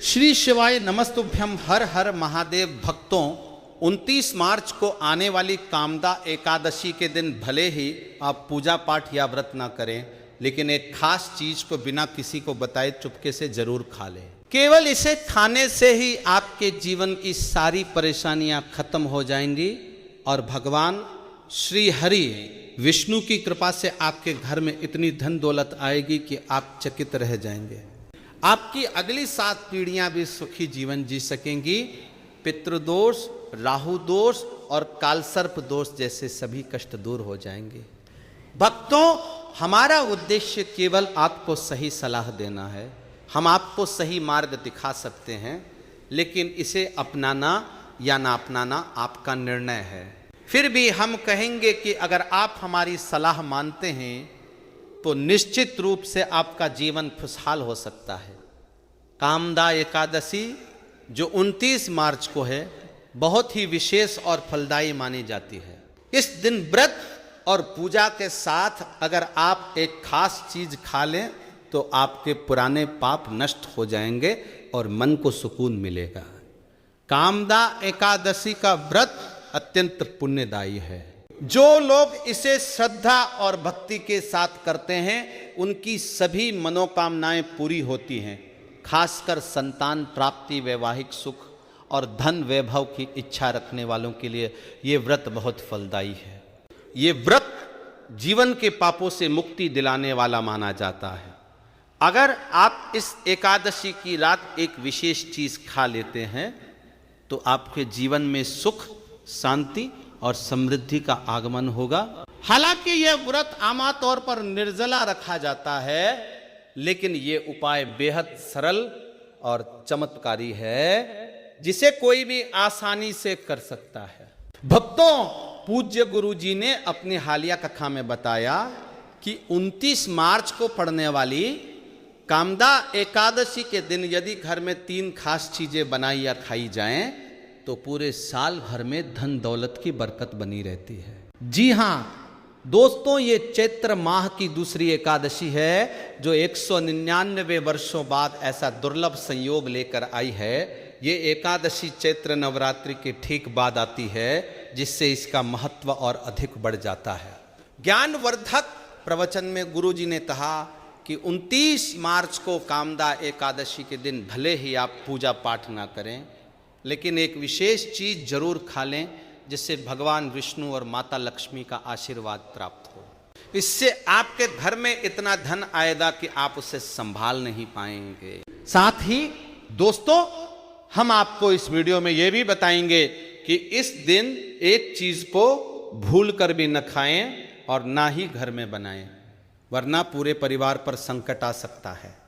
श्री शिवाय नमस्तुभ्यम। हर हर महादेव भक्तों, 29 मार्च को आने वाली कामदा एकादशी के दिन भले ही आप पूजा पाठ या व्रत ना करें, लेकिन एक खास चीज को बिना किसी को बताए चुपके से जरूर खा लें। केवल इसे खाने से ही आपके जीवन की सारी परेशानियां खत्म हो जाएंगी और भगवान श्री हरि विष्णु की कृपा से आपके घर में इतनी धन दौलत आएगी कि आप चकित रह जाएंगे। आपकी अगली 7 पीढ़ियां भी सुखी जीवन जी सकेंगी। पितृदोष, राहु दोष और कालसर्प दोष जैसे सभी कष्ट दूर हो जाएंगे। भक्तों, हमारा उद्देश्य केवल आपको सही सलाह देना है। हम आपको सही मार्ग दिखा सकते हैं, लेकिन इसे अपनाना या ना अपनाना आपका निर्णय है। फिर भी हम कहेंगे कि अगर आप हमारी सलाह मानते हैं तो निश्चित रूप से आपका जीवन खुशहाल हो सकता है। कामदा एकादशी जो 29 मार्च को है, बहुत ही विशेष और फलदायी मानी जाती है। इस दिन व्रत और पूजा के साथ अगर आप एक खास चीज खा लें तो आपके पुराने पाप नष्ट हो जाएंगे और मन को सुकून मिलेगा। कामदा एकादशी का व्रत अत्यंत पुण्यदायी है। जो लोग इसे श्रद्धा और भक्ति के साथ करते हैं, उनकी सभी मनोकामनाएं पूरी होती हैं। खासकर संतान प्राप्ति, वैवाहिक सुख और धन वैभव की इच्छा रखने वालों के लिए ये व्रत बहुत फलदायी है। ये व्रत जीवन के पापों से मुक्ति दिलाने वाला माना जाता है। अगर आप इस एकादशी की रात एक विशेष चीज खा लेते हैं तो आपके जीवन में सुख, शांति और समृद्धि का आगमन होगा। हालांकि यह व्रत आम तौर पर निर्जला रखा जाता है, लेकिन यह उपाय बेहद सरल और चमत्कारी है, जिसे कोई भी आसानी से कर सकता है। भक्तों, पूज्य गुरु जी ने अपनी हालिया कथा में बताया कि 29 मार्च को पड़ने वाली कामदा एकादशी के दिन यदि घर में 3 खास चीजें बनाई या खाई जाएं तो पूरे साल भर में धन दौलत की बरकत बनी रहती है। जी हाँ दोस्तों, ये चैत्र माह की दूसरी एकादशी है जो 199 वर्षों बाद ऐसा दुर्लभ संयोग लेकर आई है। ये एकादशी चैत्र नवरात्रि के ठीक बाद आती है, जिससे इसका महत्व और अधिक बढ़ जाता है। ज्ञानवर्धक प्रवचन में गुरु जी ने कहा कि 29 मार्च को कामदा एकादशी के दिन भले ही आप पूजा पाठ ना करें, लेकिन एक विशेष चीज जरूर खा लें, जिससे भगवान विष्णु और माता लक्ष्मी का आशीर्वाद प्राप्त हो। इससे आपके घर में इतना धन आएगा कि आप उसे संभाल नहीं पाएंगे। साथ ही दोस्तों, हम आपको इस वीडियो में यह भी बताएंगे कि इस दिन एक चीज को भूल कर भी न खाएं और ना ही घर में बनाएं, वरना पूरे परिवार पर संकट आ सकता है।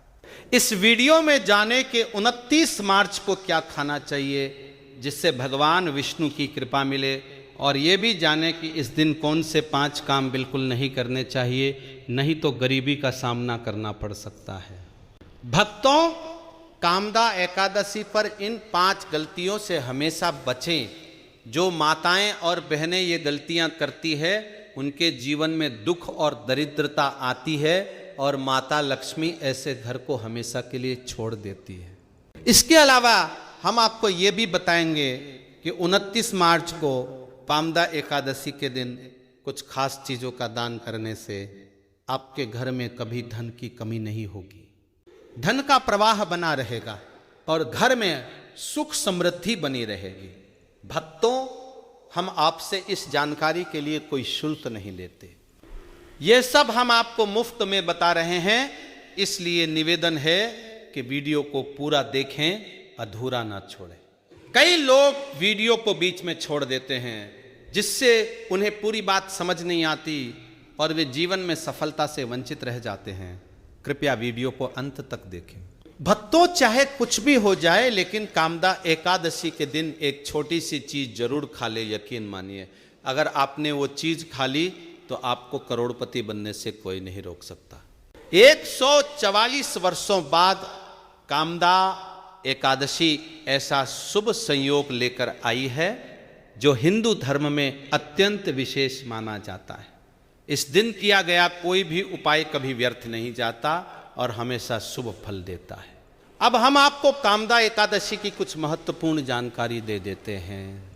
इस वीडियो में जाने के 29 मार्च को क्या खाना चाहिए जिससे भगवान विष्णु की कृपा मिले, और ये भी जाने कि इस दिन कौन से 5 काम बिल्कुल नहीं करने चाहिए, नहीं तो गरीबी का सामना करना पड़ सकता है। भक्तों, कामदा एकादशी पर इन 5 गलतियों से हमेशा बचें। जो माताएं और बहनें ये गलतियां करती है, उनके जीवन में दुख और दरिद्रता आती है और माता लक्ष्मी ऐसे घर को हमेशा के लिए छोड़ देती है। इसके अलावा हम आपको ये भी बताएंगे कि 29 मार्च को कामदा एकादशी के दिन कुछ खास चीज़ों का दान करने से आपके घर में कभी धन की कमी नहीं होगी। धन का प्रवाह बना रहेगा और घर में सुख समृद्धि बनी रहेगी। भक्तों, हम आपसे इस जानकारी के लिए कोई शुल्क नहीं लेते। ये सब हम आपको मुफ्त में बता रहे हैं, इसलिए निवेदन है कि वीडियो को पूरा देखें, अधूरा ना छोड़ें। कई लोग वीडियो को बीच में छोड़ देते हैं, जिससे उन्हें पूरी बात समझ नहीं आती और वे जीवन में सफलता से वंचित रह जाते हैं। कृपया वीडियो को अंत तक देखें। भक्तों, चाहे कुछ भी हो जाए, लेकिन कामदा एकादशी के दिन एक छोटी सी चीज जरूर खा ले। यकीन मानिए, अगर आपने वो चीज खा ली तो आपको करोड़पति बनने से कोई नहीं रोक सकता। 144 वर्षों बाद कामदा एकादशी ऐसा शुभ संयोग लेकर आई है जो हिंदू धर्म में अत्यंत विशेष माना जाता है। इस दिन किया गया कोई भी उपाय कभी व्यर्थ नहीं जाता और हमेशा शुभ फल देता है। अब हम आपको कामदा एकादशी की कुछ महत्वपूर्ण जानकारी दे देते हैं।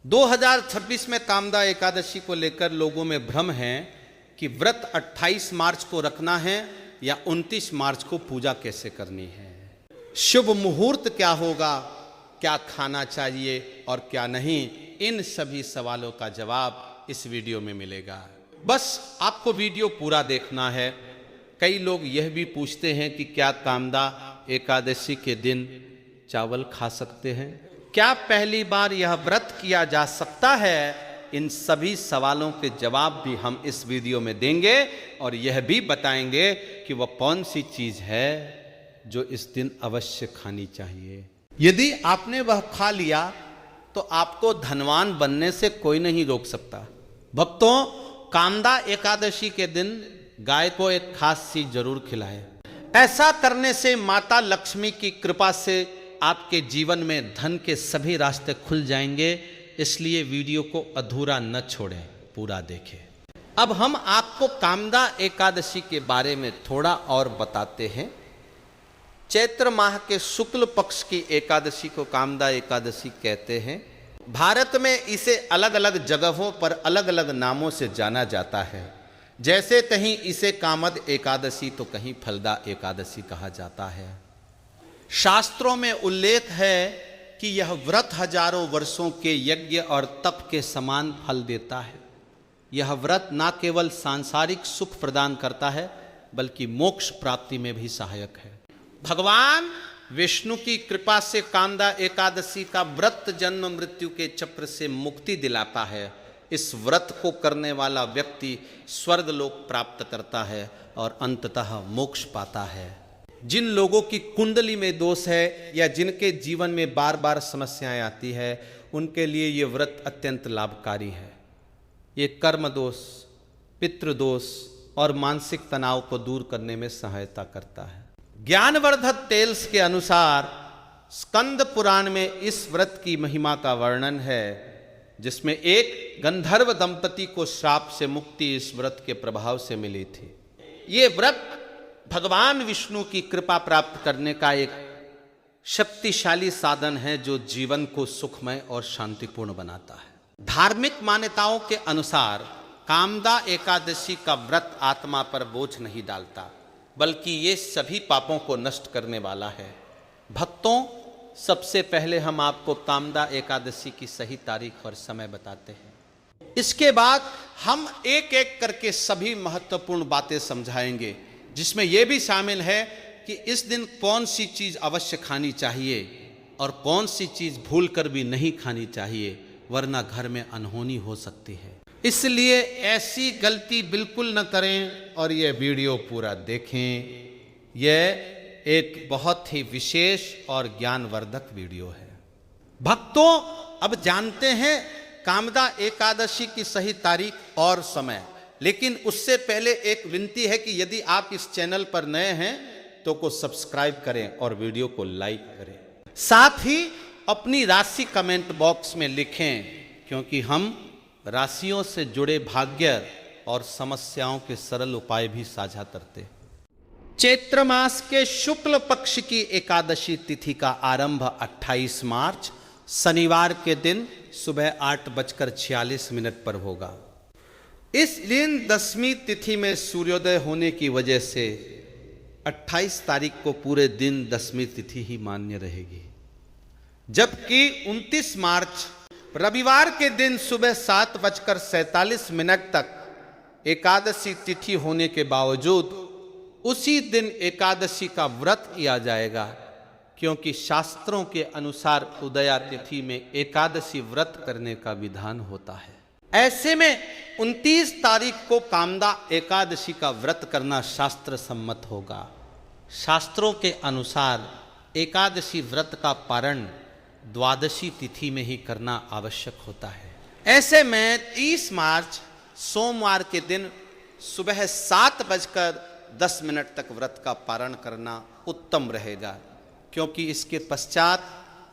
2026 में कामदा एकादशी को लेकर लोगों में भ्रम है कि व्रत 28 मार्च को रखना है या 29 मार्च को पूजा कैसे करनी है, शुभ मुहूर्त क्या होगा, क्या खाना चाहिए और क्या नहीं, इन सभी सवालों का जवाब इस वीडियो में मिलेगा। बस आपको वीडियो पूरा देखना है। कई लोग यह भी पूछते हैं कि क्या कामदा एकादशी के दिन चावल खा सकते हैं, क्या पहली बार यह व्रत किया जा सकता है, इन सभी सवालों के जवाब भी हम इस वीडियो में देंगे और यह भी बताएंगे कि वह कौन सी चीज है जो इस दिन अवश्य खानी चाहिए। यदि आपने वह खा लिया तो आपको धनवान बनने से कोई नहीं रोक सकता। भक्तों, कामदा एकादशी के दिन गाय को एक खास चीज जरूर खिलाएं। ऐसा करने से माता लक्ष्मी की कृपा से आपके जीवन में धन के सभी रास्ते खुल जाएंगे, इसलिए वीडियो को अधूरा न छोड़ें, पूरा देखें। अब हम आपको कामदा एकादशी के बारे में थोड़ा और बताते हैं। चैत्र माह के शुक्ल पक्ष की एकादशी को कामदा एकादशी कहते हैं। भारत में इसे अलग अलग जगहों पर अलग अलग नामों से जाना जाता है। जैसे कहीं इसे कामद एकादशी तो कहीं फलदा एकादशी कहा जाता है। शास्त्रों में उल्लेख है कि यह व्रत हजारों वर्षों के यज्ञ और तप के समान फल देता है। यह व्रत न केवल सांसारिक सुख प्रदान करता है बल्कि मोक्ष प्राप्ति में भी सहायक है। भगवान विष्णु की कृपा से कामदा एकादशी का व्रत जन्म मृत्यु के चक्र से मुक्ति दिलाता है। इस व्रत को करने वाला व्यक्ति स्वर्ग लोक प्राप्त करता है और अंततः मोक्ष पाता है। जिन लोगों की कुंडली में दोष है या जिनके जीवन में बार बार समस्याएं आती है, उनके लिए ये व्रत अत्यंत लाभकारी है। ये कर्म दोष, पितृदोष और मानसिक तनाव को दूर करने में सहायता करता है। ज्ञानवर्धक टेल्स के अनुसार स्कंद पुराण में इस व्रत की महिमा का वर्णन है, जिसमें एक गंधर्व दंपति को श्राप से मुक्ति इस व्रत के प्रभाव से मिली थी। ये व्रत भगवान विष्णु की कृपा प्राप्त करने का एक शक्तिशाली साधन है जो जीवन को सुखमय और शांतिपूर्ण बनाता है। धार्मिक मान्यताओं के अनुसार कामदा एकादशी का व्रत आत्मा पर बोझ नहीं डालता, बल्कि ये सभी पापों को नष्ट करने वाला है। भक्तों, सबसे पहले हम आपको कामदा एकादशी की सही तारीख और समय बताते हैं। इसके बाद हम एक एक करके सभी महत्वपूर्ण बातें समझाएंगे, जिसमें यह भी शामिल है कि इस दिन कौन सी चीज अवश्य खानी चाहिए और कौन सी चीज भूलकर भी नहीं खानी चाहिए, वरना घर में अनहोनी हो सकती है। इसलिए ऐसी गलती बिल्कुल न करें और यह वीडियो पूरा देखें। यह एक बहुत ही विशेष और ज्ञानवर्धक वीडियो है। भक्तों, अब जानते हैं कामदा एकादशी की सही तारीख और समय। लेकिन उससे पहले एक विनती है कि यदि आप इस चैनल पर नए हैं तो को सब्सक्राइब करें और वीडियो को लाइक करें। साथ ही अपनी राशि कमेंट बॉक्स में लिखें, क्योंकि हम राशियों से जुड़े भाग्य और समस्याओं के सरल उपाय भी साझा करते। चैत्र मास के शुक्ल पक्ष की एकादशी तिथि का आरंभ 28 मार्च शनिवार के दिन सुबह 8:46 पर होगा। इस दिन दसवीं तिथि में सूर्योदय होने की वजह से 28 तारीख को पूरे दिन दसवीं तिथि ही मान्य रहेगी, जबकि 29 मार्च रविवार के दिन सुबह 7:47 तक एकादशी तिथि होने के बावजूद उसी दिन एकादशी का व्रत किया जाएगा, क्योंकि शास्त्रों के अनुसार उदया तिथि में एकादशी व्रत करने का विधान होता है। ऐसे में 29 तारीख को कामदा एकादशी का व्रत करना शास्त्र सम्मत होगा। शास्त्रों के अनुसार एकादशी व्रत का पारण द्वादशी तिथि में ही करना आवश्यक होता है। ऐसे में 30 मार्च सोमवार के दिन सुबह 7:10 तक व्रत का पारण करना उत्तम रहेगा, क्योंकि इसके पश्चात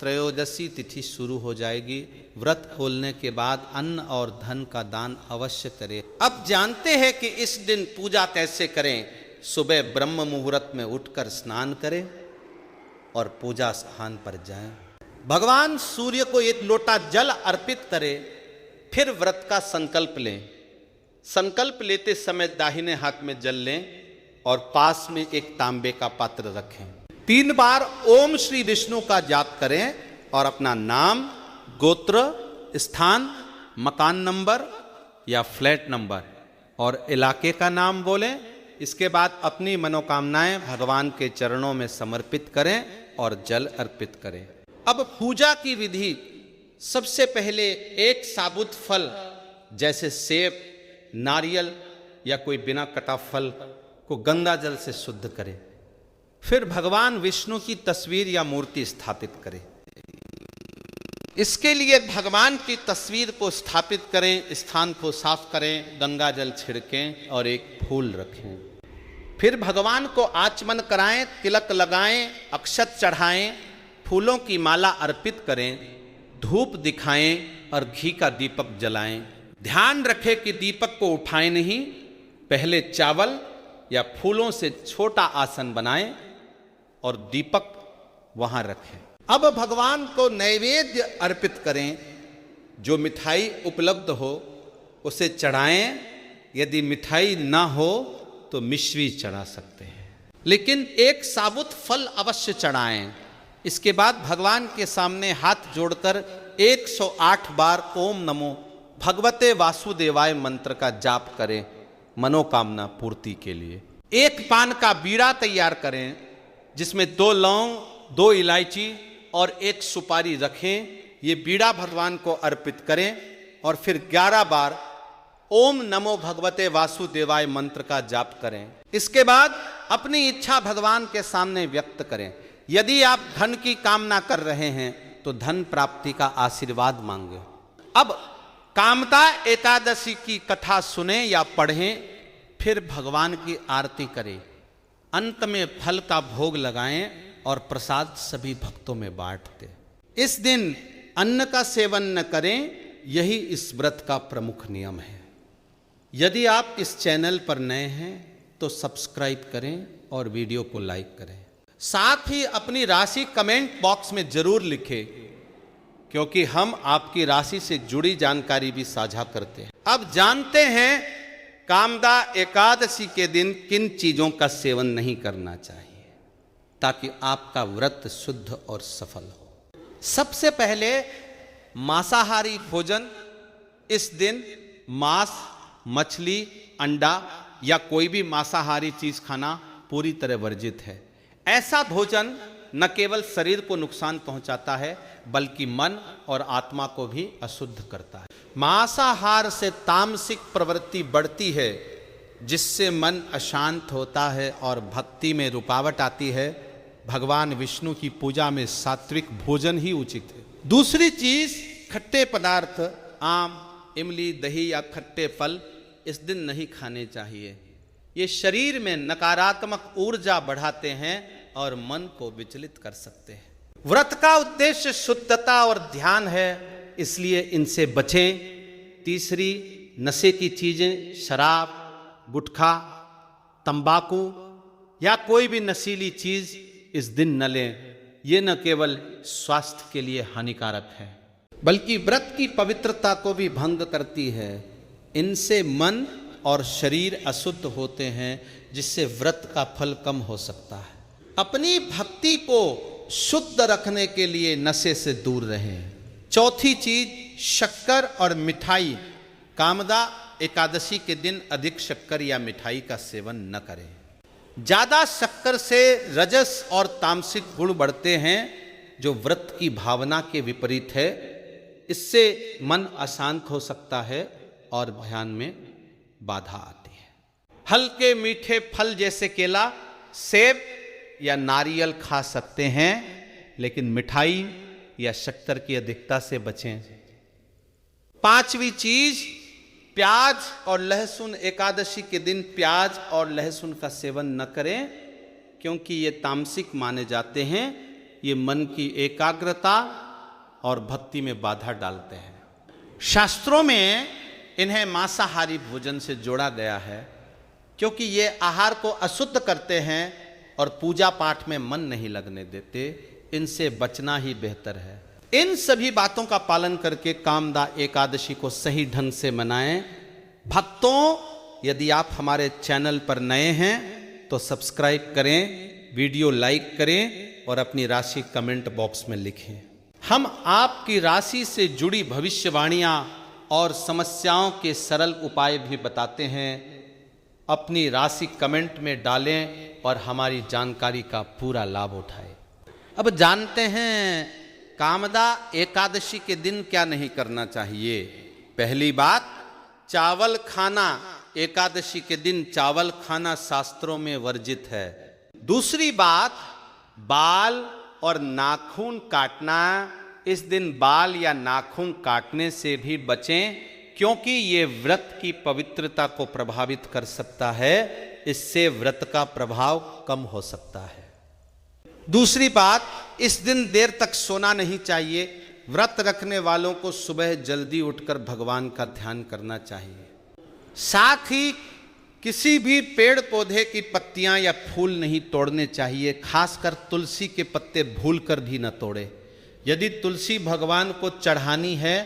त्रयोदशी तिथि शुरू हो जाएगी। व्रत खोलने के बाद अन्न और धन का दान अवश्य करें। अब जानते हैं कि इस दिन पूजा कैसे करें। सुबह ब्रह्म मुहूर्त में उठकर स्नान करें, और पूजा स्थान पर जाएं। भगवान सूर्य को एक लोटा जल अर्पित करें, फिर व्रत का संकल्प लें। संकल्प लेते समय दाहिने हाथ में जल लें और पास में एक तांबे का पात्र रखें। 3 बार ओम श्री विष्णु का जाप करें और अपना नाम, गोत्र, स्थान, मकान नंबर या फ्लैट नंबर और इलाके का नाम बोलें। इसके बाद अपनी मनोकामनाएं भगवान के चरणों में समर्पित करें और जल अर्पित करें। अब पूजा की विधि, सबसे पहले एक साबुत फल जैसे सेब, नारियल या कोई बिना कटा फल को गंगा जल से शुद्ध करें। फिर भगवान विष्णु की तस्वीर या मूर्ति स्थापित करें। इसके लिए भगवान की तस्वीर को स्थापित करें, स्थान को साफ करें, गंगा जल छिड़कें और एक फूल रखें। फिर भगवान को आचमन कराएं, तिलक लगाएं, अक्षत चढ़ाएं, फूलों की माला अर्पित करें, धूप दिखाएं और घी का दीपक जलाएं। ध्यान रखें कि दीपक को उठाएं नहीं, पहले चावल या फूलों से छोटा आसन बनाएं और दीपक वहां रखें। अब भगवान को नैवेद्य अर्पित करें। जो मिठाई उपलब्ध हो उसे चढ़ाएं। यदि मिठाई ना हो तो मिश्री चढ़ा सकते हैं, लेकिन एक साबुत फल अवश्य चढ़ाएं। इसके बाद भगवान के सामने हाथ जोड़कर 108 बार ओम नमो भगवते वासुदेवाय मंत्र का जाप करें मनोकामना पूर्ति के लिए। एक पान का बीड़ा तैयार करें जिसमें 2 लौंग, 2 इलायची और 1 सुपारी रखें। ये बीड़ा भगवान को अर्पित करें और फिर 11 बार ओम नमो भगवते वासुदेवाय मंत्र का जाप करें। इसके बाद अपनी इच्छा भगवान के सामने व्यक्त करें। यदि आप धन की कामना कर रहे हैं तो धन प्राप्ति का आशीर्वाद मांगे। अब कामदा एकादशी की कथा सुने या पढ़ें, फिर भगवान की आरती करें। अंत में फल का भोग लगाएं और प्रसाद सभी भक्तों में बांट दें। इस दिन अन्न का सेवन न करें, यही इस व्रत का प्रमुख नियम है। यदि आप इस चैनल पर नए हैं तो सब्सक्राइब करें और वीडियो को लाइक करें। साथ ही अपनी राशि कमेंट बॉक्स में जरूर लिखें, क्योंकि हम आपकी राशि से जुड़ी जानकारी भी साझा करते हैं। अब जानते हैं कामदा एकादशी के दिन किन चीजों का सेवन नहीं करना चाहिए ताकि आपका व्रत शुद्ध और सफल हो। सबसे पहले मांसाहारी भोजन। इस दिन मांस, मछली, अंडा या कोई भी मांसाहारी चीज खाना पूरी तरह वर्जित है। ऐसा भोजन न केवल शरीर को नुकसान पहुंचाता है बल्कि मन और आत्मा को भी अशुद्ध करता है। मांसाहार से तामसिक प्रवृत्ति बढ़ती है, जिससे मन अशांत होता है और भक्ति में रुकावट आती है। भगवान विष्णु की पूजा में सात्विक भोजन ही उचित है। दूसरी चीज, खट्टे पदार्थ, आम, इमली, दही या खट्टे फल इस दिन नहीं खाने चाहिए। ये शरीर में नकारात्मक ऊर्जा बढ़ाते हैं और मन को विचलित कर सकते हैं। व्रत का उद्देश्य शुद्धता और ध्यान है, इसलिए इनसे बचें। तीसरी, नशे की चीजें, शराब, गुटखा, तंबाकू या कोई भी नशीली चीज इस दिन न लें। ये न केवल स्वास्थ्य के लिए हानिकारक है बल्कि व्रत की पवित्रता को भी भंग करती है। इनसे मन और शरीर अशुद्ध होते हैं, जिससे व्रत का फल कम हो सकता है। अपनी भक्ति को शुद्ध रखने के लिए नशे से दूर रहें। चौथी चीज, शक्कर और मिठाई। कामदा एकादशी के दिन अधिक शक्कर या मिठाई का सेवन न करें। ज्यादा शक्कर से रजस और तामसिक गुण बढ़ते हैं, जो व्रत की भावना के विपरीत है। इससे मन अशांत हो सकता है और ध्यान में बाधा आती है। हल्के मीठे फल जैसे केला, सेब या नारियल खा सकते हैं, लेकिन मिठाई या शक्कर की अधिकता से बचें। पांचवी चीज, प्याज और लहसुन। एकादशी के दिन प्याज और लहसुन का सेवन न करें, क्योंकि ये तामसिक माने जाते हैं। ये मन की एकाग्रता और भक्ति में बाधा डालते हैं। शास्त्रों में इन्हें मांसाहारी भोजन से जोड़ा गया है, क्योंकि ये आहार को अशुद्ध करते हैं और पूजा पाठ में मन नहीं लगने देते, इनसे बचना ही बेहतर है। इन सभी बातों का पालन करके कामदा एकादशी को सही ढंग से मनाएं। भक्तों, यदि आप हमारे चैनल पर नए हैं तो सब्सक्राइब करें, वीडियो लाइक करें और अपनी राशि कमेंट बॉक्स में लिखें। हम आपकी राशि से जुड़ी भविष्यवाणियां और समस्याओं के सरल उपाय भी बताते हैं। अपनी राशि कमेंट में डालें और हमारी जानकारी का पूरा लाभ उठाएं। अब जानते हैं कामदा एकादशी के दिन क्या नहीं करना चाहिए। पहली बात, चावल खाना। एकादशी के दिन चावल खाना शास्त्रों में वर्जित है। दूसरी बात, बाल और नाखून काटना। इस दिन बाल या नाखून काटने से भी बचें, क्योंकि ये व्रत की पवित्रता को प्रभावित कर सकता है। इससे व्रत का प्रभाव कम हो सकता है। दूसरी बात, इस दिन देर तक सोना नहीं चाहिए। व्रत रखने वालों को सुबह जल्दी उठकर भगवान का ध्यान करना चाहिए। साथ ही किसी भी पेड़ पौधे की पत्तियां या फूल नहीं तोड़ने चाहिए। खासकर तुलसी के पत्ते भूलकर भी न तोड़े। यदि तुलसी भगवान को चढ़ानी है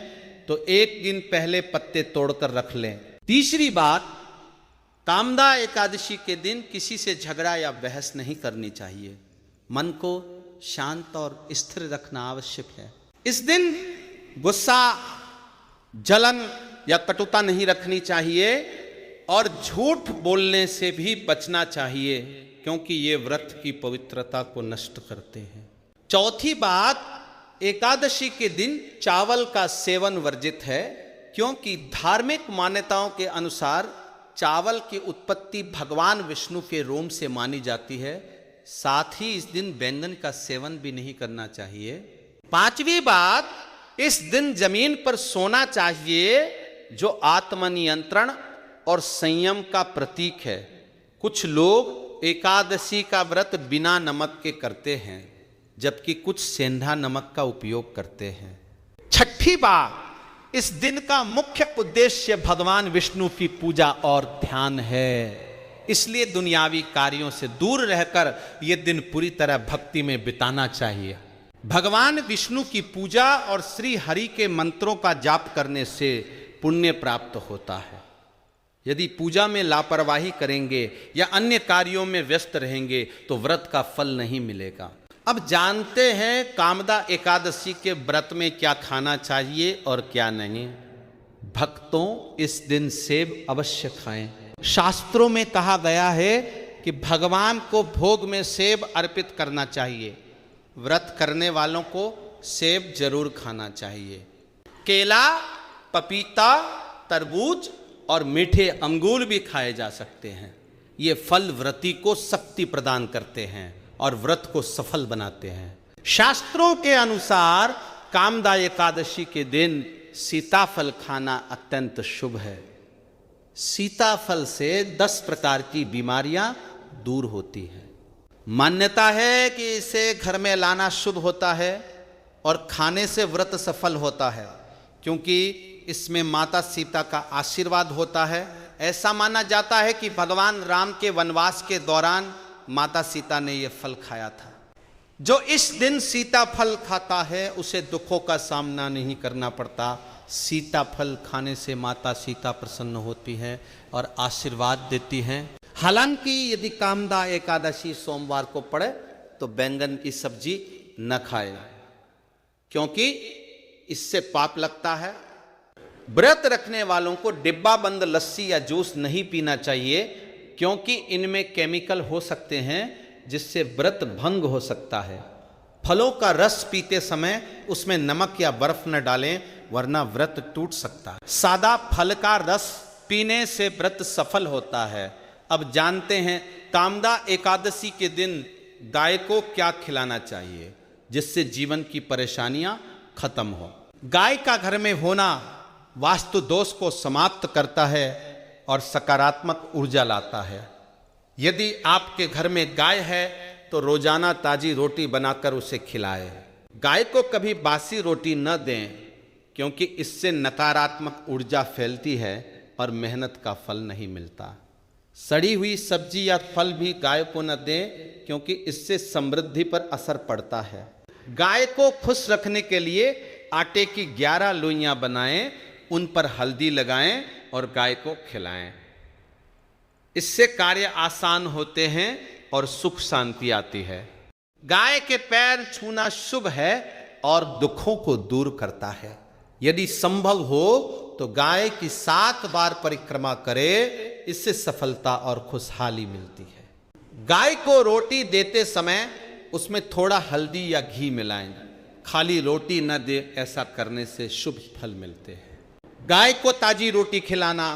तो एक दिन पहले पत्ते तोड़कर रख लें। तीसरी बात, कामदा एकादशी के दिन किसी से झगड़ा या बहस नहीं करनी चाहिए। मन को शांत और स्थिर रखना आवश्यक है। इस दिन गुस्सा, जलन या कटुता नहीं रखनी चाहिए और झूठ बोलने से भी बचना चाहिए, क्योंकि ये व्रत की पवित्रता को नष्ट करते हैं। चौथी बात, एकादशी के दिन चावल का सेवन वर्जित है, क्योंकि धार्मिक मान्यताओं के अनुसार चावल की उत्पत्ति भगवान विष्णु के रोम से मानी जाती है। साथ ही इस दिन बैंगन का सेवन भी नहीं करना चाहिए। पांचवी बात, इस दिन जमीन पर सोना चाहिए, जो आत्मनियंत्रण और संयम का प्रतीक है। कुछ लोग एकादशी का व्रत बिना नमक के करते हैं, जबकि कुछ सेंधा नमक का उपयोग करते हैं। छठी बात, इस दिन का मुख्य उद्देश्य भगवान विष्णु की पूजा और ध्यान है। इसलिए दुनियावी कार्यों से दूर रहकर यह दिन पूरी तरह भक्ति में बिताना चाहिए। भगवान विष्णु की पूजा और श्री हरि के मंत्रों का जाप करने से पुण्य प्राप्त होता है। यदि पूजा में लापरवाही करेंगे या अन्य कार्यों में व्यस्त रहेंगे तो व्रत का फल नहीं मिलेगा। अब जानते हैं कामदा एकादशी के व्रत में क्या खाना चाहिए और क्या नहीं। भक्तों, इस दिन सेब अवश्य खाएं। शास्त्रों में कहा गया है कि भगवान को भोग में सेब अर्पित करना चाहिए। व्रत करने वालों को सेब जरूर खाना चाहिए। केला, पपीता, तरबूज और मीठे अंगूर भी खाए जा सकते हैं। ये फल व्रती को शक्ति प्रदान करते हैं और व्रत को सफल बनाते हैं। शास्त्रों के अनुसार कामदा एकादशी के दिन सीताफल खाना अत्यंत शुभ है। सीताफल से 10 प्रकार की बीमारियां दूर होती हैं। मान्यता है कि इसे घर में लाना शुभ होता है और खाने से व्रत सफल होता है, क्योंकि इसमें माता सीता का आशीर्वाद होता है। ऐसा माना जाता है कि भगवान राम के वनवास के दौरान माता सीता ने यह फल खाया था। जो इस दिन सीताफल खाता है उसे दुखों का सामना नहीं करना पड़ता। सीताफल खाने से माता सीता प्रसन्न होती है और आशीर्वाद देती हैं। हालांकि यदि कामदा एकादशी सोमवार को पड़े तो बैंगन की सब्जी न खाए, क्योंकि इससे पाप लगता है। व्रत रखने वालों को डिब्बा बंद लस्सी या जूस नहीं पीना चाहिए, क्योंकि इनमें केमिकल हो सकते हैं जिससे व्रत भंग हो सकता है। फलों का रस पीते समय उसमें नमक या बर्फ न डालें, वरना व्रत टूट सकता है। सादा फल का रस पीने से व्रत सफल होता है। अब जानते हैं कामदा एकादशी के दिन गाय को क्या खिलाना चाहिए जिससे जीवन की परेशानियां खत्म हो। गाय का घर में होना वास्तु दोष को समाप्त करता है और सकारात्मक ऊर्जा लाता है। यदि आपके घर में गाय है तो रोजाना ताजी रोटी बनाकर उसे खिलाएं। गाय को कभी बासी रोटी न दें, क्योंकि इससे नकारात्मक ऊर्जा फैलती है और मेहनत का फल नहीं मिलता। सड़ी हुई सब्जी या फल भी गाय को न दें, क्योंकि इससे समृद्धि पर असर पड़ता है। गाय को खुश रखने के लिए आटे की 11 लोइयां बनाएं, उन पर हल्दी लगाएं और गाय को खिलाएं। इससे कार्य आसान होते हैं और सुख शांति आती है। गाय के पैर छूना शुभ है और दुखों को दूर करता है। यदि संभव हो तो गाय की 7 बार परिक्रमा करे, इससे सफलता और खुशहाली मिलती है। गाय को रोटी देते समय उसमें थोड़ा हल्दी या घी मिलाएं। खाली रोटी न दे, ऐसा करने से शुभ फल मिलते हैं। गाय को ताजी रोटी खिलाना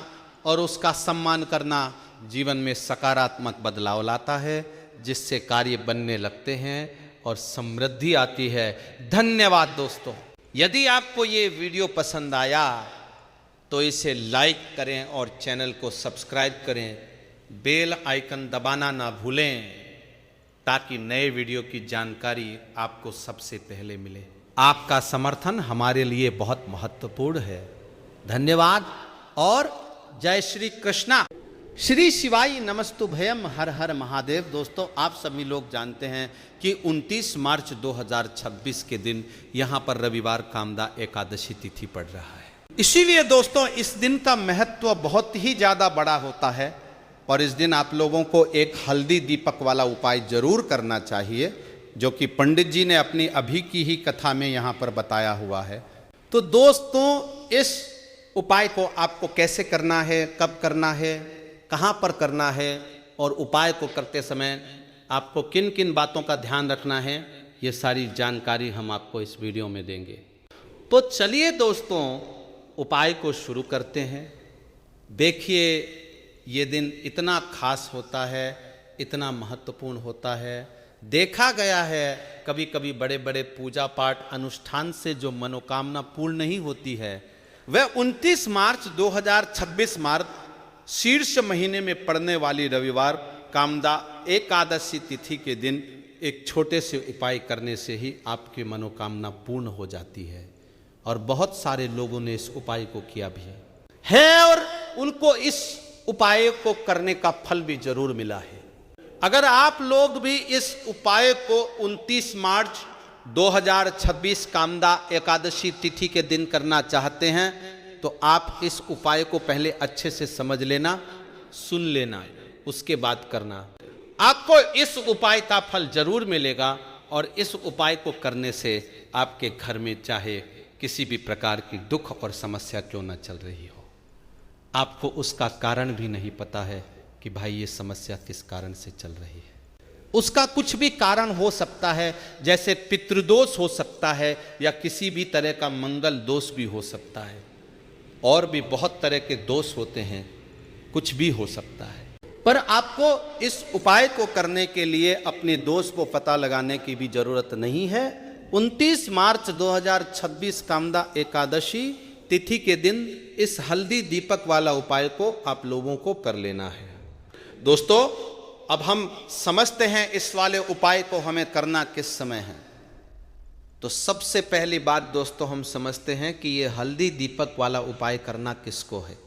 और उसका सम्मान करना जीवन में सकारात्मक बदलाव लाता है, जिससे कार्य बनने लगते हैं और समृद्धि आती है। धन्यवाद दोस्तों। यदि आपको ये वीडियो पसंद आया तो इसे लाइक करें और चैनल को सब्सक्राइब करें। बेल आइकन दबाना ना भूलें, ताकि नए वीडियो की जानकारी आपको सबसे पहले मिले। आपका समर्थन हमारे लिए बहुत महत्वपूर्ण है। धन्यवाद और जय श्री कृष्णा। श्री शिवाय नमस्तुभयम, हर हर महादेव। दोस्तों, आप सभी लोग जानते हैं कि 29 मार्च 2026 के दिन यहाँ पर रविवार कामदा एकादशी तिथि पड़ रहा है। इसीलिए दोस्तों, इस दिन का महत्व बहुत ही ज़्यादा बड़ा होता है और इस दिन आप लोगों को एक हल्दी दीपक वाला उपाय जरूर करना चाहिए, जो कि पंडित जी ने अपनी अभी की ही कथा में यहाँ पर बताया हुआ है। तो दोस्तों, इस उपाय को आपको कैसे करना है, कब करना है, कहाँ पर करना है और उपाय को करते समय आपको किन किन बातों का ध्यान रखना है, ये सारी जानकारी हम आपको इस वीडियो में देंगे। तो चलिए दोस्तों, उपाय को शुरू करते हैं। देखिए, ये दिन इतना खास होता है, इतना महत्वपूर्ण होता है। देखा गया है कभी कभी बड़े बड़े पूजा पाठ अनुष्ठान से जो मनोकामना पूर्ण नहीं होती है, वह 29 मार्च 2026 मार्च शीर्ष महीने में पड़ने वाली रविवार कामदा एकादशी तिथि के दिन एक छोटे से उपाय करने से ही आपकी मनोकामना पूर्ण हो जाती है। और बहुत सारे लोगों ने इस उपाय को किया भी है और उनको इस उपाय को करने का फल भी जरूर मिला है। अगर आप लोग भी इस उपाय को 29 मार्च 2026 कामदा एकादशी तिथि के दिन करना चाहते हैं, तो आप इस उपाय को पहले अच्छे से समझ लेना, सुन लेना, उसके बाद करना। आपको इस उपाय का फल जरूर मिलेगा और इस उपाय को करने से आपके घर में चाहे किसी भी प्रकार की दुख और समस्या क्यों न चल रही हो, आपको उसका कारण भी नहीं पता है कि भाई ये समस्या किस कारण से चल रही है। उसका कुछ भी कारण हो सकता है, जैसे पितृदोष हो सकता है या किसी भी तरह का मंगल दोष भी हो सकता है, और भी बहुत तरह के दोष होते हैं, कुछ भी हो सकता है। पर आपको इस उपाय को करने के लिए अपने दोष को पता लगाने की भी जरूरत नहीं है। 29 मार्च 2026 कामदा एकादशी तिथि के दिन इस हल्दी दीपक वाला उपाय को आप लोगों को कर लेना है। दोस्तों, अब हम समझते हैं इस वाले उपाय को हमें करना किस समय है। तो सबसे पहली बात दोस्तों, हम समझते हैं कि ये हल्दी दीपक वाला उपाय करना किसको है।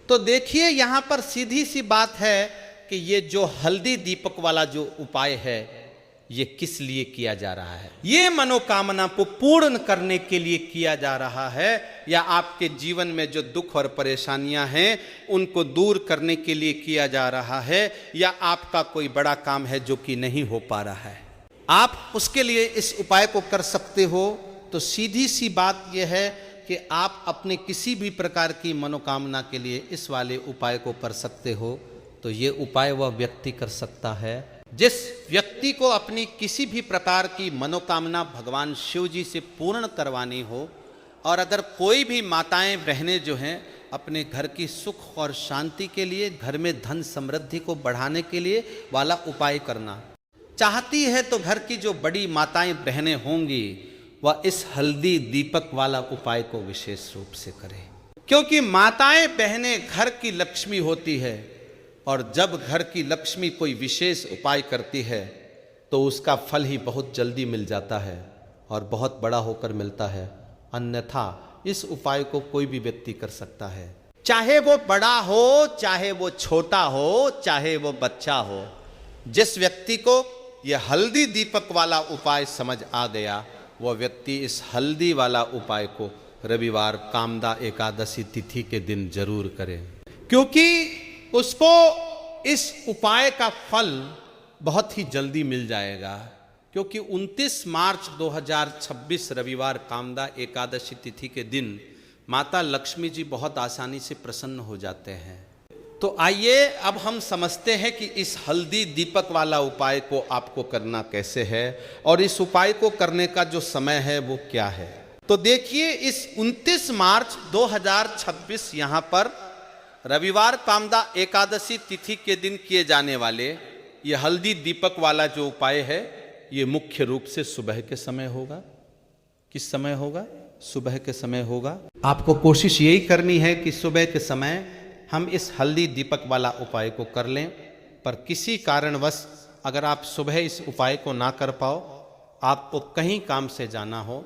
तो देखिए, यहाँ पर सीधी सी बात है कि ये जो हल्दी दीपक वाला जो उपाय है, ये किस लिए किया जा रहा है। ये मनोकामना को पूर्ण करने के लिए किया जा रहा है, या आपके जीवन में जो दुख और परेशानियां हैं उनको दूर करने के लिए किया जा रहा है, या आपका कोई बड़ा काम है जो कि नहीं हो पा रहा है, आप उसके लिए इस उपाय को कर सकते हो। तो सीधी सी बात यह है कि आप अपने किसी भी प्रकार की मनोकामना के लिए इस वाले उपाय को कर सकते हो। तो ये उपाय वह व्यक्ति कर सकता है जिस व्यक्ति को अपनी किसी भी प्रकार की मनोकामना भगवान शिव जी से पूर्ण करवानी हो, और अगर कोई भी माताएं बहनें जो हैं अपने घर की सुख और शांति के लिए, घर में धन समृद्धि को बढ़ाने के लिए वाला उपाय करना चाहती है, तो घर की जो बड़ी माताएं बहनें होंगी वह इस हल्दी दीपक वाला उपाय को विशेष रूप से करें, क्योंकि माताएं बहनें घर की लक्ष्मी होती है, और जब घर की लक्ष्मी कोई विशेष उपाय करती है तो उसका फल ही बहुत जल्दी मिल जाता है और बहुत बड़ा होकर मिलता है। अन्यथा इस उपाय को कोई भी व्यक्ति कर सकता है, चाहे वो बड़ा हो, चाहे वो छोटा हो, चाहे वो बच्चा हो, जिस व्यक्ति को यह हल्दी दीपक वाला उपाय समझ आ गया, वह व्यक्ति इस हल्दी वाला उपाय को रविवार कामदा एकादशी तिथि के दिन जरूर करे, क्योंकि उसको इस उपाय का फल बहुत ही जल्दी मिल जाएगा। क्योंकि 29 मार्च 2026 रविवार कामदा एकादशी तिथि के दिन माता लक्ष्मी जी बहुत आसानी से प्रसन्न हो जाते हैं। तो आइए अब हम समझते हैं कि इस हल्दी दीपक वाला उपाय को आपको करना कैसे है और इस उपाय को करने का जो समय है वो क्या है। तो देखिए, इस 29 मार्च 2026 यहाँ पर रविवार कामदा एकादशी तिथि के दिन किए जाने वाले ये हल्दी दीपक वाला जो उपाय है, ये मुख्य रूप से सुबह के समय होगा। किस समय होगा? सुबह के समय होगा। आपको कोशिश यही करनी है कि सुबह के समय हम इस हल्दी दीपक वाला उपाय को कर लें। पर किसी कारणवश अगर आप सुबह इस उपाय को ना कर पाओ, आपको कहीं काम से जाना हो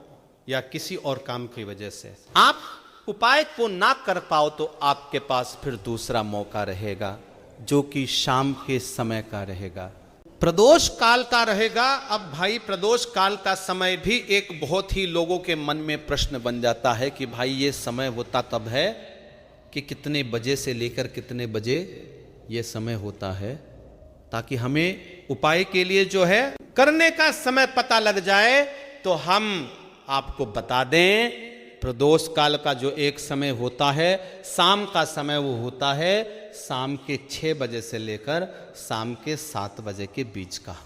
या किसी और काम की वजह से आप उपाय को ना कर पाओ, तो आपके पास फिर दूसरा मौका रहेगा, जो कि शाम के समय का रहेगा, प्रदोष काल का रहेगा। अब भाई, प्रदोष काल का समय भी एक बहुत ही लोगों के मन में प्रश्न बन जाता है कि भाई ये समय होता तब है कि कितने बजे से लेकर कितने बजे ये समय होता है, ताकि हमें उपाय के लिए जो है करने का समय पता लग जाए। तो हम आपको बता दें, प्रदोष काल का जो एक समय होता है, शाम का समय वो होता है शाम के 6 बजे से लेकर शाम के 7 बजे के बीच का।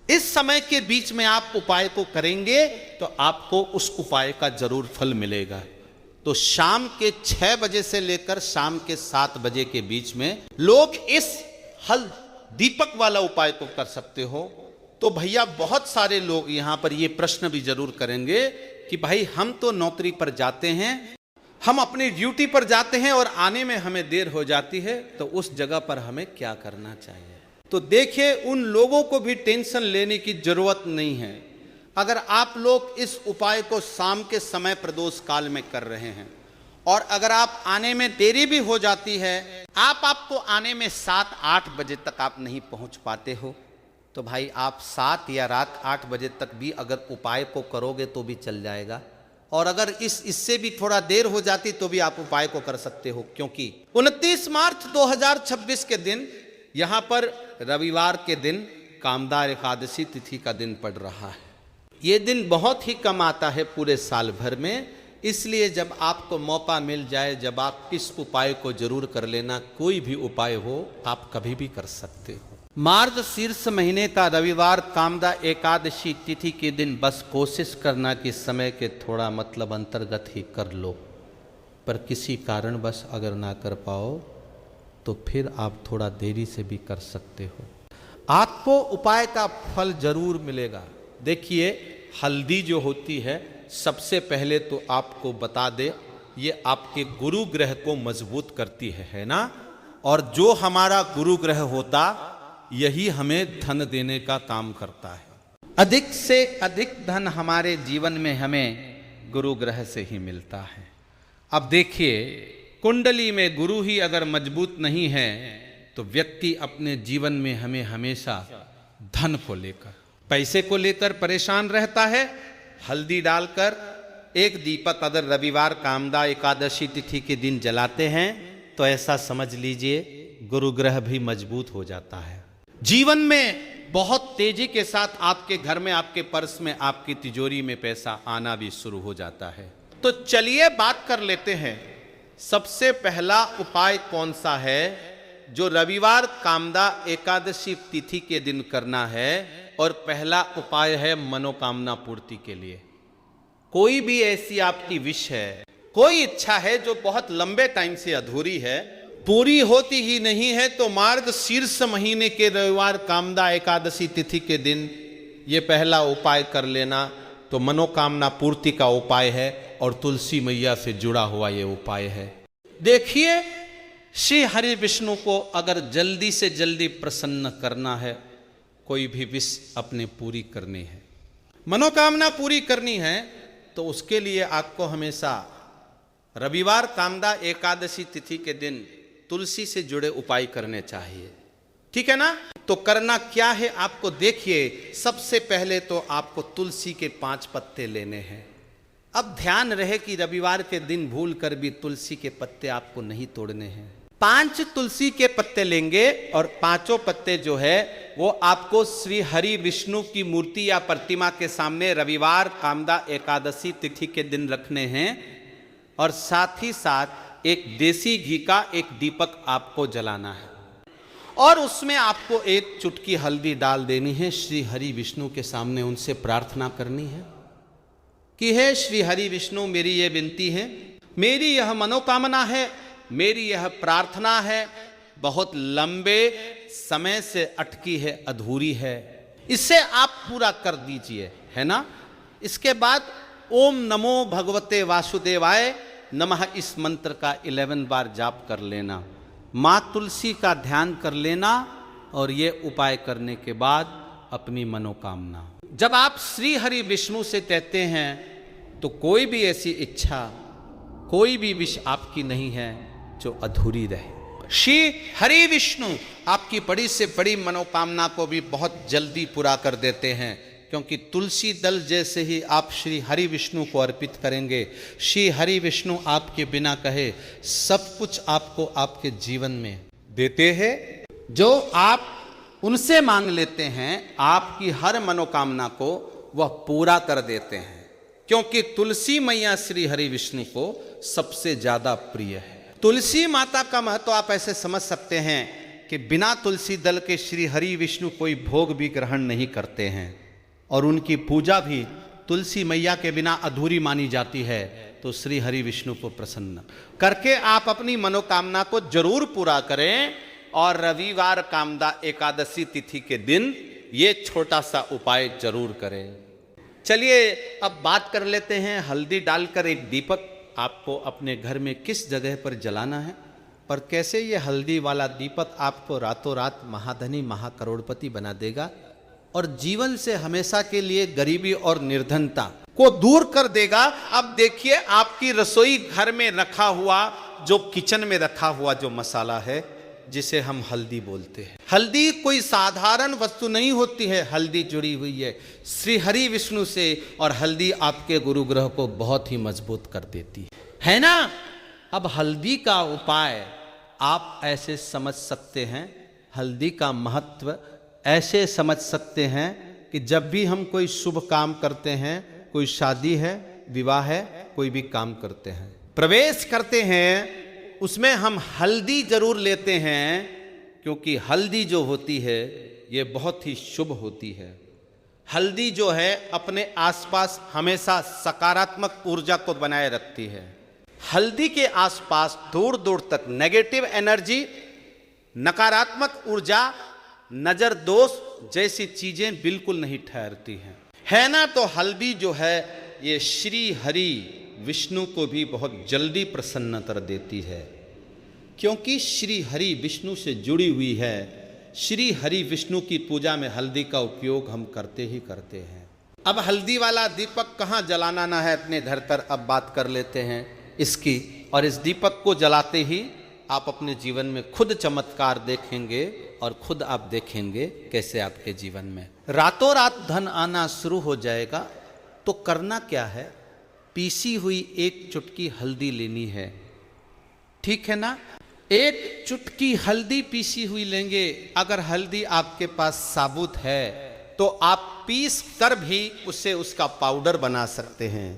इस समय के बीच में आप उपाय को करेंगे तो आपको उस उपाय का जरूर फल मिलेगा। तो शाम के 6 बजे से लेकर शाम के 7 बजे के बीच में लोग इस हल दीपक वाला उपाय को कर सकते हो। तो भैया, बहुत सारे लोग यहाँ पर ये प्रश्न भी जरूर करेंगे कि भाई हम तो नौकरी पर जाते हैं, हम अपनी ड्यूटी पर जाते हैं और आने में हमें देर हो जाती है, तो उस जगह पर हमें क्या करना चाहिए। तो देखिए, उन लोगों को भी टेंशन लेने की जरूरत नहीं है। अगर आप लोग इस उपाय को शाम के समय प्रदोष काल में कर रहे हैं और अगर आप आने में देरी भी हो जाती है, आपको आने में 7-8 बजे तक आप नहीं पहुंच पाते हो, तो भाई आप 7 या रात 8 बजे तक भी अगर उपाय को करोगे तो भी चल जाएगा। और अगर इससे भी थोड़ा देर हो जाती तो भी आप उपाय को कर सकते हो, क्योंकि 29 मार्च 2026 के दिन यहाँ पर रविवार के दिन कामदा एकादशी तिथि का दिन पड़ रहा है। ये दिन बहुत ही कम आता है पूरे साल भर में, इसलिए जब आपको मौका मिल जाए, जब आप इस उपाय को जरूर कर लेना। कोई भी उपाय हो आप कभी भी कर सकते हो। मार्गशीर्ष महीने का रविवार कामदा एकादशी तिथि के दिन बस कोशिश करना कि समय के थोड़ा मतलब अंतर्गत ही कर लो। पर किसी कारणवश अगर ना कर पाओ तो फिर आप थोड़ा देरी से भी कर सकते हो। आपको उपाय का फल जरूर मिलेगा। देखिए, हल्दी जो होती है, सबसे पहले तो आपको बता दे, ये आपके गुरु ग्रह को मजबूत करती है ना। और जो हमारा गुरु ग्रह होता, यही हमें धन देने का काम करता है। अधिक से अधिक धन हमारे जीवन में हमें गुरु ग्रह से ही मिलता है। अब देखिए, कुंडली में गुरु ही अगर मजबूत नहीं है तो व्यक्ति अपने जीवन में हमें हमेशा धन को लेकर, पैसे को लेकर परेशान रहता है। हल्दी डालकर एक दीपक अगर रविवार कामदा एकादशी तिथि के दिन जलाते हैं तो ऐसा समझ लीजिए गुरु ग्रह भी मजबूत हो जाता है। जीवन में बहुत तेजी के साथ आपके घर में, आपके पर्स में, आपकी तिजोरी में पैसा आना भी शुरू हो जाता है। तो चलिए बात कर लेते हैं, सबसे पहला उपाय कौन सा है जो रविवार कामदा एकादशी तिथि के दिन करना है। और पहला उपाय है मनोकामना पूर्ति के लिए। कोई भी ऐसी आपकी विश है, कोई इच्छा है जो बहुत लंबे टाइम से अधूरी है, पूरी होती ही नहीं है, तो मार्गशीर्ष महीने के रविवार कामदा एकादशी तिथि के दिन ये पहला उपाय कर लेना। तो मनोकामना पूर्ति का उपाय है और तुलसी मैया से जुड़ा हुआ ये उपाय है। देखिए, श्री हरि विष्णु को अगर जल्दी से जल्दी प्रसन्न करना है, कोई भी विश अपने पूरी करनी है, मनोकामना पूरी करनी है, तो उसके लिए आपको हमेशा रविवार कामदा एकादशी तिथि के दिन तुलसी से जुड़े उपाय करने चाहिए, ठीक है ना। तो करना क्या है आपको देखिए। सबसे पहले तो आपको तुलसी के 5 पत्ते लेने हैं। अब ध्यान रहे कि रविवार के दिन भूल कर भी तुलसी के पत्ते आपको नहीं तोड़ने हैं। 5 तुलसी के पत्ते लेंगे और 5 पत्ते जो है वो आपको श्री हरि विष्णु की मूर्ति या प्रतिमा के सामने रविवार कामदा एकादशी तिथि के दिन रखने हैं। और साथ ही साथ एक देसी घी का एक दीपक आपको जलाना है और उसमें आपको एक चुटकी हल्दी डाल देनी है। श्री हरि विष्णु के सामने उनसे प्रार्थना करनी है कि हे श्री हरि विष्णु, मेरी ये विनती है, मेरी यह मनोकामना है, मेरी यह प्रार्थना है, बहुत लंबे समय से अटकी है, अधूरी है, इसे आप पूरा कर दीजिए, है ना। इसके बाद ओम नमो भगवते वासुदेवाय नमः इस मंत्र का 11 बार जाप कर लेना, माँ तुलसी का ध्यान कर लेना और ये उपाय करने के बाद अपनी मनोकामना। जब आप श्री हरि विष्णु से कहते हैं तो कोई भी ऐसी इच्छा, कोई भी विश आपकी नहीं है जो अधूरी रहे। श्री हरि विष्णु आपकी बड़ी से बड़ी मनोकामना को भी बहुत जल्दी पूरा कर देते हैं, क्योंकि तुलसी दल जैसे ही आप श्री हरि विष्णु को अर्पित करेंगे, श्री हरि विष्णु आपके बिना कहे सब कुछ आपको आपके जीवन में देते हैं। जो आप उनसे मांग लेते हैं आपकी हर मनोकामना को वह पूरा कर देते हैं, क्योंकि तुलसी मैया श्री हरि विष्णु को सबसे ज्यादा प्रिय है। तुलसी माता का महत्व आप ऐसे समझ सकते हैं कि बिना तुलसी दल के श्री हरि विष्णु कोई भोग भी ग्रहण नहीं करते हैं और उनकी पूजा भी तुलसी मैया के बिना अधूरी मानी जाती है। तो श्री हरि विष्णु को प्रसन्न करके आप अपनी मनोकामना को जरूर पूरा करें और रविवार कामदा एकादशी तिथि के दिन ये छोटा सा उपाय जरूर करें। चलिए अब बात कर लेते हैं हल्दी डालकर एक दीपक आपको अपने घर में किस जगह पर जलाना है और कैसे ये हल्दी वाला दीपक आपको रातों रात महाधनी महाकरोड़पति बना देगा और जीवन से हमेशा के लिए गरीबी और निर्धनता को दूर कर देगा। अब देखिए आपकी रसोई घर में रखा हुआ, जो किचन में रखा हुआ जो मसाला है जिसे हम हल्दी बोलते हैं, हल्दी कोई साधारण वस्तु नहीं होती है। हल्दी जुड़ी हुई है श्री हरि विष्णु से और हल्दी आपके गुरु ग्रह को बहुत ही मजबूत कर देती है ना। अब हल्दी का उपाय आप ऐसे समझ सकते हैं, हल्दी का महत्व ऐसे समझ सकते हैं कि जब भी हम कोई शुभ काम करते हैं, कोई शादी है, विवाह है, कोई भी काम करते हैं, प्रवेश करते हैं, उसमें हम हल्दी जरूर लेते हैं, क्योंकि हल्दी जो होती है ये बहुत ही शुभ होती है। हल्दी जो है अपने आसपास हमेशा सकारात्मक ऊर्जा को बनाए रखती है। हल्दी के आसपास दूर दूर तक नेगेटिव एनर्जी, नकारात्मक ऊर्जा, नजर दोष जैसी चीजें बिल्कुल नहीं ठहरती हैं, है ना। तो हल्दी जो है ये श्री हरि विष्णु को भी बहुत जल्दी प्रसन्न कर देती है, क्योंकि श्री हरि विष्णु से जुड़ी हुई है। श्री हरि विष्णु की पूजा में हल्दी का उपयोग हम करते ही करते हैं। अब हल्दी वाला दीपक कहाँ जलाना ना है अपने घर पर, अब बात कर लेते हैं इसकी। और इस दीपक को जलाते ही आप अपने जीवन में खुद चमत्कार देखेंगे और खुद आप देखेंगे कैसे आपके जीवन में रातों रात धन आना शुरू हो जाएगा। तो करना क्या है, पीसी हुई एक चुटकी हल्दी लेनी है, ठीक है ना। एक चुटकी हल्दी पीसी हुई लेंगे। अगर हल्दी आपके पास साबुत है तो आप पीस कर भी उससे उसका पाउडर बना सकते हैं।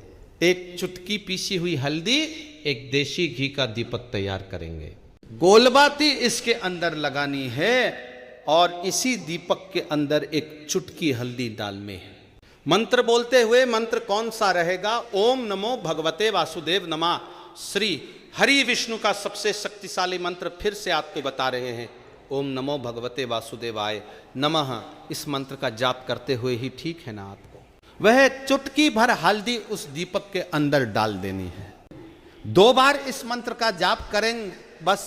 एक चुटकी पीसी हुई हल्दी, एक देसी घी का दीपक तैयार करेंगे, गोलबाती इसके अंदर लगानी है और इसी दीपक के अंदर एक चुटकी हल्दी डालनी है। मंत्र बोलते हुए, मंत्र कौन सा रहेगा? ओम नमो भगवते वासुदेव नमः। श्री हरि विष्णु का सबसे शक्तिशाली मंत्र फिर से आपको बता रहे हैं, ओम नमो भगवते वासुदेवाय नमः। इस मंत्र का जाप करते हुए ही, ठीक है ना, आपको वह चुटकी भर हल्दी उस दीपक के अंदर डाल देनी है। 2 बार इस मंत्र का जाप करेंगे बस।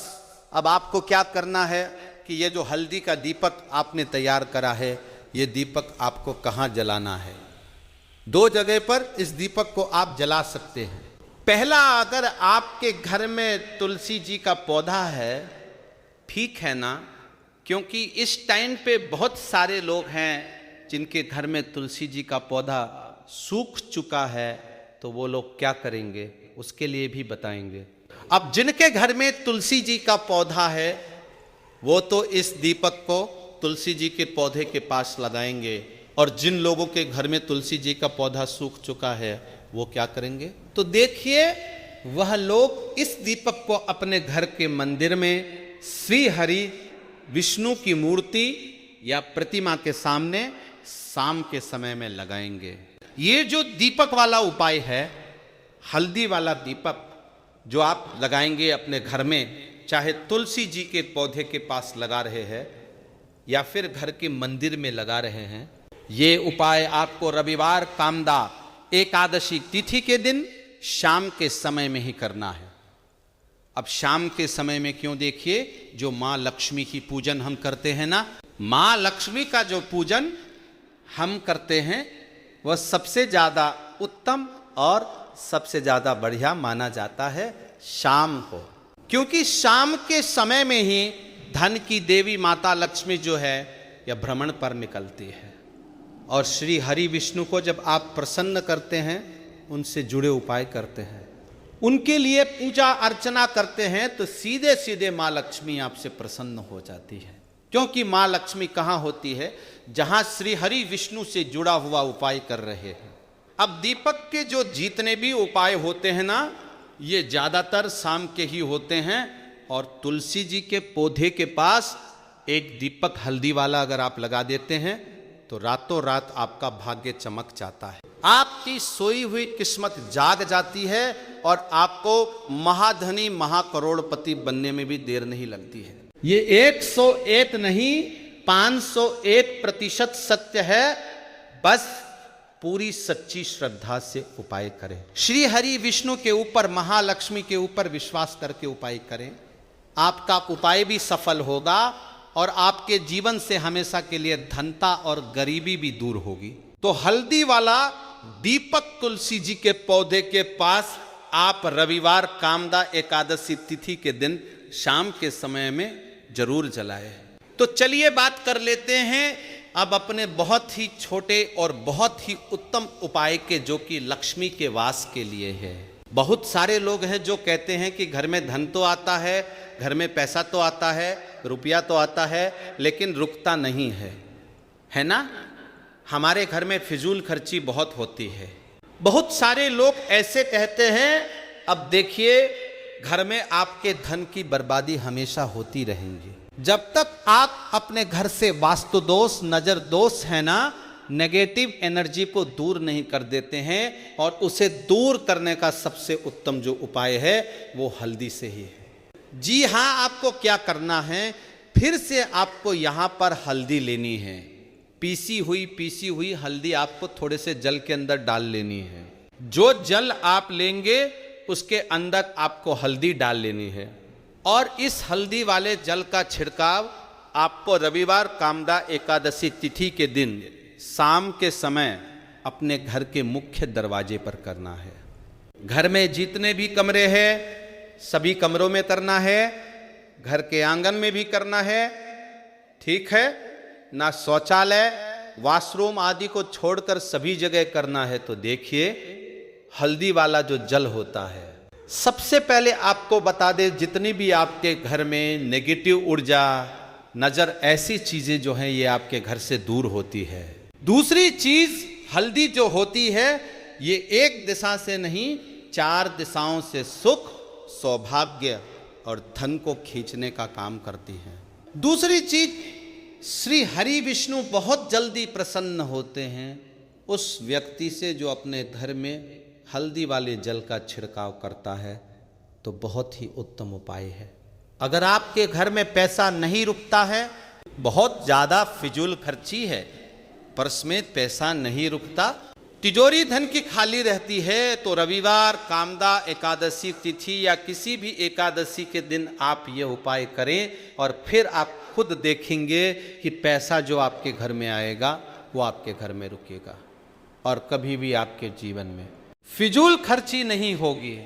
अब आपको क्या करना है कि ये जो हल्दी का दीपक आपने तैयार करा है, ये दीपक आपको कहाँ जलाना है? 2 जगह पर इस दीपक को आप जला सकते हैं। पहला, अगर आपके घर में तुलसी जी का पौधा है, ठीक है ना, क्योंकि इस टाइम पे बहुत सारे लोग हैं जिनके घर में तुलसी जी का पौधा सूख चुका है, तो वो लोग क्या करेंगे उसके लिए भी बताएंगे। अब जिनके घर में तुलसी जी का पौधा है वो तो इस दीपक को तुलसी जी के पौधे के पास लगाएंगे, और जिन लोगों के घर में तुलसी जी का पौधा सूख चुका है वो क्या करेंगे। तो देखिए, वह लोग इस दीपक को अपने घर के मंदिर में श्री हरि विष्णु की मूर्ति या प्रतिमा के सामने शाम के समय में लगाएंगे। ये जो दीपक वाला उपाय है, हल्दी वाला दीपक जो आप लगाएंगे अपने घर में, चाहे तुलसी जी के पौधे के पास लगा रहे हैं या फिर घर के मंदिर में लगा रहे हैं, ये उपाय आपको रविवार कामदा एकादशी तिथि के दिन शाम के समय में ही करना है। अब शाम के समय में क्यों, देखिए, जो माँ लक्ष्मी की पूजन हम करते हैं ना, माँ लक्ष्मी का जो पूजन हम करते हैं वह सबसे ज़्यादा उत्तम और सबसे ज़्यादा बढ़िया माना जाता है शाम को, क्योंकि शाम के समय में ही धन की देवी माता लक्ष्मी जो है यह भ्रमण पर निकलती है। और श्री हरि विष्णु को जब आप प्रसन्न करते हैं, उनसे जुड़े उपाय करते हैं, उनके लिए पूजा अर्चना करते हैं, तो सीधे सीधे माँ लक्ष्मी आपसे प्रसन्न हो जाती है। क्योंकि माँ लक्ष्मी कहाँ होती है, जहाँ श्री हरि विष्णु से जुड़ा हुआ उपाय कर रहे हैं। अब दीपक के जो जितने भी उपाय होते हैं ना, ये ज़्यादातर शाम के ही होते हैं, और तुलसी जी के पौधे के पास एक दीपक हल्दी वाला अगर आप लगा देते हैं तो रातों रात आपका भाग्य चमक जाता है, आपकी सोई हुई किस्मत जाग जाती है, और आपको महाधनी महाकरोड़पति बनने में भी देर नहीं लगती है। ये 101 नहीं 501% सत्य है, बस पूरी सच्ची श्रद्धा से उपाय करें। श्री हरि विष्णु के ऊपर, महालक्ष्मी के ऊपर विश्वास करके उपाय करें, आपका उपाय भी सफल होगा और आपके जीवन से हमेशा के लिए धनता और गरीबी भी दूर होगी। तो हल्दी वाला दीपक तुलसी जी के पौधे के पास आप रविवार कामदा एकादशी तिथि के दिन शाम के समय में जरूर जलाएं। तो चलिए बात कर लेते हैं अब अपने बहुत ही छोटे और बहुत ही उत्तम उपाय के, जो कि लक्ष्मी के वास के लिए है। बहुत सारे लोग हैं जो कहते हैं कि घर में धन तो आता है, घर में पैसा तो आता है, रुपया तो आता है, लेकिन रुकता नहीं है ना। हमारे घर में फिजूल खर्ची बहुत होती है। बहुत सारे लोग ऐसे कहते हैं। अब देखिए, घर में आपके धन की बर्बादी हमेशा होती रहेंगी जब तक आप अपने घर से वास्तु दोष, नजर दोष है ना, नेगेटिव एनर्जी को दूर नहीं कर देते हैं। और उसे दूर करने का सबसे उत्तम जो उपाय है वो हल्दी से ही है। जी हाँ, आपको क्या करना है, फिर से आपको यहाँ पर हल्दी लेनी है। पीसी हुई हल्दी आपको थोड़े से जल के अंदर डाल लेनी है। जो जल आप लेंगे उसके अंदर आपको हल्दी डाल लेनी है, और इस हल्दी वाले जल का छिड़काव आपको रविवार कामदा एकादशी तिथि के दिन शाम के समय अपने घर के मुख्य दरवाजे पर करना है। घर में जितने भी कमरे हैं सभी कमरों में करना है, घर के आंगन में भी करना है, ठीक है ना। शौचालय, वॉशरूम आदि को छोड़कर सभी जगह करना है। तो देखिए, हल्दी वाला जो जल होता है, सबसे पहले आपको बता दें, जितनी भी आपके घर में नेगेटिव ऊर्जा, नजर, ऐसी चीजें जो हैं ये आपके घर से दूर होती है। दूसरी चीज, हल्दी जो होती है ये एक दिशा से नहीं 4 दिशाओं से सुख, सौभाग्य और धन को खींचने का काम करती है। दूसरी चीज, श्री हरि विष्णु बहुत जल्दी प्रसन्न होते हैं उस व्यक्ति से जो अपने घर में हल्दी वाले जल का छिड़काव करता है। तो बहुत ही उत्तम उपाय है। अगर आपके घर में पैसा नहीं रुकता है, बहुत ज़्यादा फिजूल खर्ची है, पर्स में पैसा नहीं रुकता, तिजोरी धन की खाली रहती है, तो रविवार कामदा एकादशी तिथि या किसी भी एकादशी के दिन आप ये उपाय करें, और फिर आप खुद देखेंगे कि पैसा जो आपके घर में आएगा वो आपके घर में रुकेगा और कभी भी आपके जीवन में फिजूल खर्ची नहीं होगी।